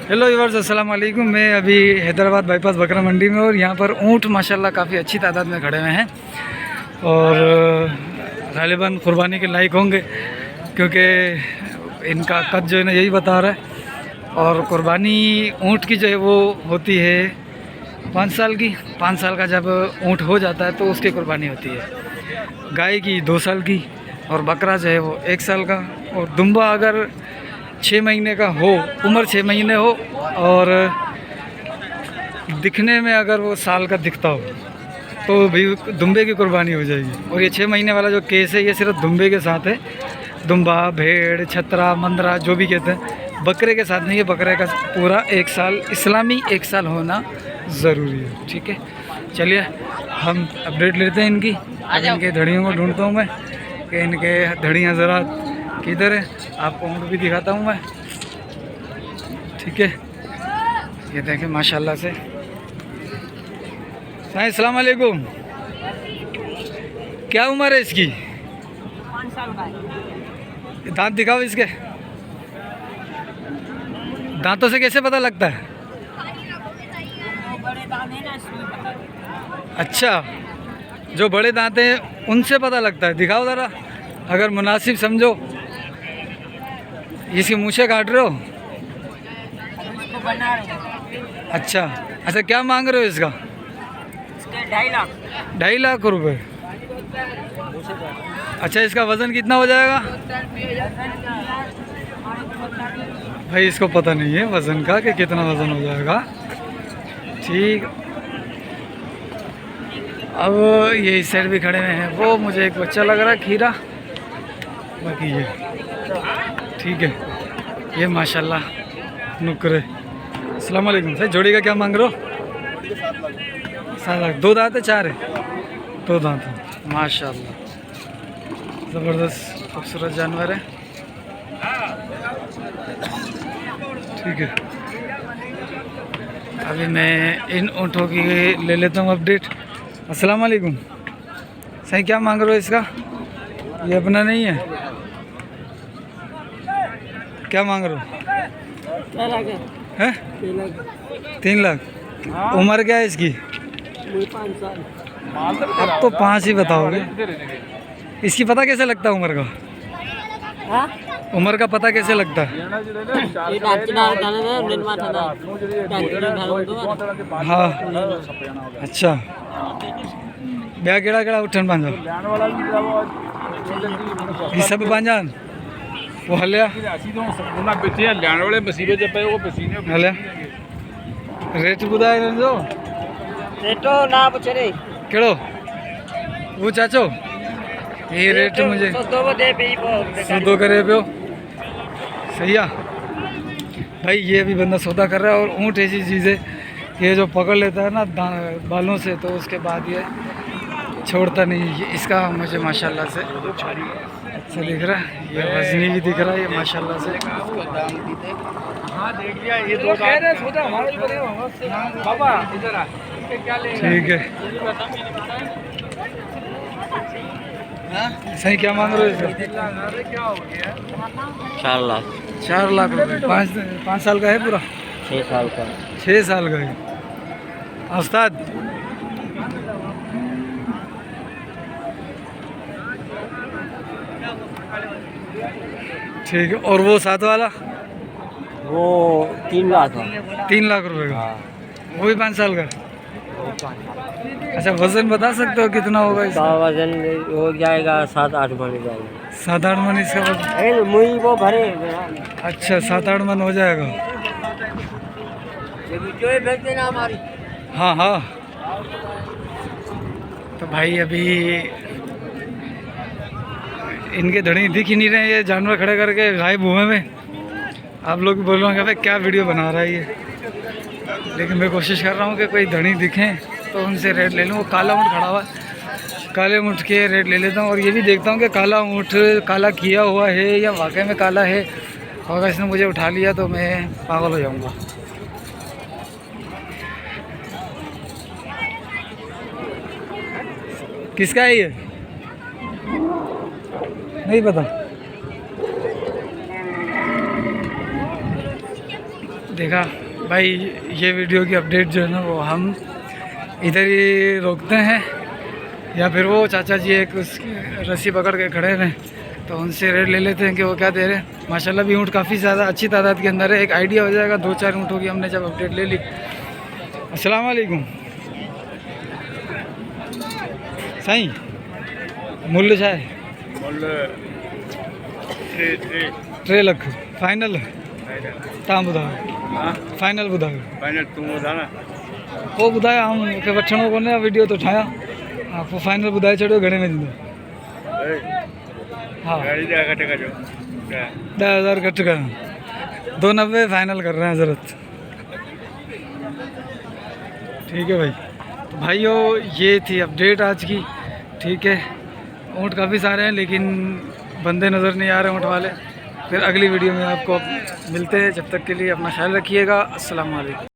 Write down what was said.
Hello viewers, अस्सलाम वालेकुम। मैं अभी हैदराबाद बाईपास बकरा मंडी में, और यहाँ पर ऊँट माशाल्लाह काफ़ी अच्छी तादाद में खड़े हुए हैं और गालिबन कुर्बानी के लायक होंगे, क्योंकि इनका कद जो है ना यही बता रहा है। और कुर्बानी ऊँट की जो है वो होती है 5 साल की। 5 साल का जब ऊँट हो जाता है तो उसकी कुर्बानी होती है। गाय की 2 साल की, और बकरा जो है वो 1 साल का। और दुम्बा अगर 6 महीने का हो, उम्र 6 महीने हो और दिखने में अगर वो साल का दिखता हो तो भी दुम्बे की कुर्बानी हो जाएगी। और ये 6 महीने वाला जो केस है ये सिर्फ दुम्बे के साथ है। दुम्बा, भेड़, छतरा, मंदरा जो भी कहते हैं, बकरे के साथ नहीं है। बकरे का पूरा 1 साल, इस्लामी 1 साल होना ज़रूरी है। ठीक है, चलिए हम अपडेट लेते हैं इनकी। अब इनके धड़ियों को ढूंढता हूँ मैं कि इनके धड़ियाँ ज़रा किधर है। आपको ऊँट भी दिखाता हूँ मैं। ठीक है, ये देखें माशाल्लाह से। साईं अस्सलाम वालेकुम, क्या उम्र है इसकी? 5 साल का है। दांत दिखाओ इसके। दांतों से कैसे पता लगता है? बड़े दांत हैं ना, इसमें पता लगता है। अच्छा, जो बड़े दांत हैं उनसे पता लगता है। दिखाओ ज़रा, अगर मुनासिब समझो। इसकी मूछें काट रहे हो? इसको बना रहे हैं। अच्छा अच्छा, क्या मांग रहे हो इसका? इसके 2.5 लाख। 2.5 लाख रुपए। अच्छा, इसका वज़न कितना हो जाएगा? भाई इसको पता नहीं है वज़न का कि कितना वज़न हो जाएगा। ठीक, अब ये इस साइड भी खड़े हुए हैं। वो मुझे एक बच्चा लग रहा है, खीरा। बाकी ये ठीक है। ये माशाल्लाह नुकरे। अस्सलाम वालेकुम। सर जोड़ी का क्या मांग रहे हो? 7 लाख। 2 दांत है, 4 है? 2 दांत है। माशाल्लाह, ज़बरदस्त खूबसूरत जानवर है। ठीक है, अभी मैं इन ऊँटों की ले लेता हूँ अपडेट। अस्सलाम वालेकुम। सही, क्या मांग रहे हो इसका? ये अपना नहीं है, क्या मांग रहे हो? 3 लाख हैं? 3 लाख। उम्र क्या है इसकी? 5 साल। अब तो 5 ही बताओगे। इसकी पता कैसे लगता है उम्र का? हाँ? उम्र का पता कैसे लगता है? ये दांतना दाना ना निर्मा था ना। दांतना घाल दो। हाँ, अच्छा। ब्याह केड़ा केड़ा उठन पांजा? ये सब पांजान वो हलिया हलिया रेट बुधाए जो रेटो ना पुछरे। केड़ो वो चाचो, ये रेट मुझे दो दे पे सौदो करे पियो। सही है भाई, ये भी बंदा सौदा कर रहा है। और ऊँट ऐसी चीज़ है, ये जो पकड़ लेता है ना बालों से, तो उसके बाद ये छोड़ता नहीं। इसका मुझे माशाल्लाह से अच्छा दिख रहा है। ये वजनी भी दिख रहा है ये माशाल्लाह से। ठीक है, सही, क्या मांग रहे हो इसका? 4 लाख। 4 लाख रुपए। 5 साल का है पूरा? 6 साल का। 6 साल का है। उस्ताद ठीक है। और वो 7 वाला? वो 3 लाख। 3 लाख रुपए का, वो भी 5 साल का। अच्छा, वजन बता सकते हो कितना होगा इसका? वजन हो जाएगा 7-8 मन हो जाएगा। 7-8 मन इसका वजन? मुई वो भरे। अच्छा, 7-8 मन हो जाएगा। वीडियो भेज देना हमारी। हाँ हाँ। तो भाई अभी इनके धड़ी दिख ही नहीं रहे, ये जानवर खड़े करके गायब हुए में। आप लोग भी बोल रहे होंगे भाई क्या वीडियो बना रहा है ये, लेकिन मैं कोशिश कर रहा हूँ कि कोई धड़ी दिखें तो उनसे रेट ले लूँ। वो काला ऊँट खड़ा हुआ है, काले ऊँट के रेट ले लेता हूँ। और ये भी देखता हूँ कि काला ऊँट काला किया हुआ है या वाकई में काला है। और अगर इसने मुझे उठा लिया तो मैं पागल हो जाऊँगा। किसका है ये? नहीं पता। देखा भाई ये वीडियो की अपडेट जो है ना वो हम इधर ही रोकते हैं या फिर वो चाचा जी एक रस्सी पकड़ के खड़े हैं तो उनसे रेट ले लेते हैं कि वो क्या दे रहे हैं। माशाल्लाह भी ऊँट काफ़ी ज़्यादा अच्छी तादाद के अंदर है, एक आइडिया हो जाएगा 2-4 ऊँटों की हमने जब अपडेट ले ली। अस्सलाम वालेकुम साईं, मूल्य छा है? 3 लख फाइनल तव्हां ॿुधायो, फाइनल ॿुधायो। पोइ ॿुधायो, आऊं मूंखे वठिणो कोन्हे, वीडियो थो ठाहियां। हा पोइ फाइनल ॿुधाए छॾियो घणे में ॾींदो? हाँ 10,000 घट कर, 290 फाइनल कर रहे हैं ज़रूरत। ठीक है भाई। तो भाइयों ये थी अपडेट आज की। ठीक है, ऊँट काफ़ी सारे हैं लेकिन बंदे नज़र नहीं आ रहे ऊँट वाले। फिर अगली वीडियो में आपको मिलते हैं, जब तक के लिए अपना ख्याल रखिएगा। अस्सलाम वालेकुम।